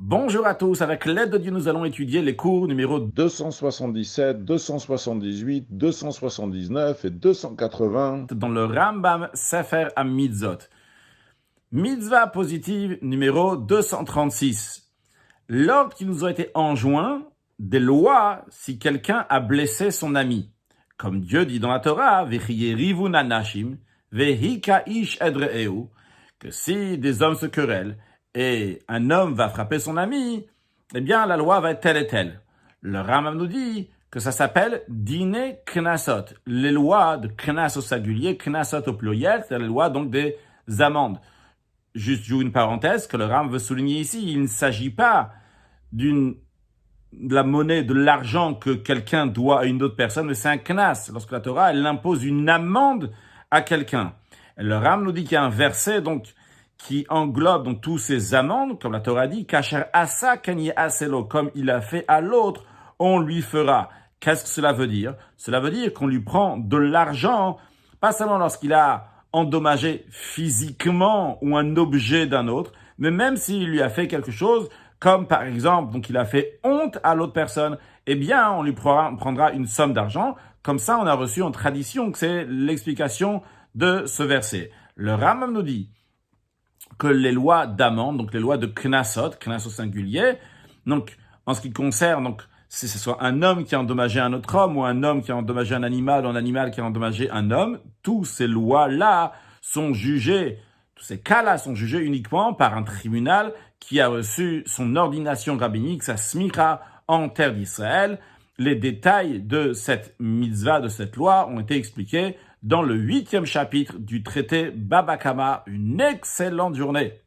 Bonjour à tous, avec l'aide de Dieu, nous allons étudier les cours numéro 277, 278, 279 et 280. dans le Rambam Sefer HaMitzvot. Mitzvah positive numéro 236. L'ordre qui nous a été enjoint des lois si quelqu'un a blessé son ami. Comme Dieu dit dans la Torah, Vechiyerivu nanashim, vehika ish edre'eu, que si des hommes se querellent et un homme va frapper son ami, eh bien la loi va être telle et telle. Le Rambam nous dit que ça s'appelle dîner knasot, les lois de knas au singulier, knasot au pluriel, c'est les lois donc des amendes. Juste j'ouvre une parenthèse que le Rambam veut souligner ici, il ne s'agit pas de la monnaie, de l'argent que quelqu'un doit à une autre personne, mais c'est un knas. Lorsque la Torah, elle impose une amende à quelqu'un. Et le Rambam nous dit qu'il y a un verset donc qui englobe donc tous ces amendes, comme la Torah dit, kasher asa kani aselo, comme il a fait à l'autre, on lui fera. Qu'est-ce que cela veut dire? Cela veut dire qu'on lui prend de l'argent, pas seulement lorsqu'il a endommagé physiquement ou un objet d'un autre, mais même s'il lui a fait quelque chose, comme par exemple, donc il a fait honte à l'autre personne, eh bien, on lui prendra une somme d'argent. Comme ça, on a reçu en tradition que c'est l'explication de ce verset. Le Rambam nous dit que les lois d'amende, donc les lois de knasot, knas au singulier, donc en ce qui concerne, donc si ce soit un homme qui a endommagé un autre homme, ou un homme qui a endommagé un animal, ou un animal qui a endommagé un homme, tous ces lois-là sont jugées, tous ces cas-là sont jugés uniquement par un tribunal qui a reçu son ordination rabbinique, sa smicha, en terre d'Israël. Les détails de cette mitzvah, de cette loi, ont été expliqués dans le 8e chapitre du traité Baba Kama. Une excellente journée.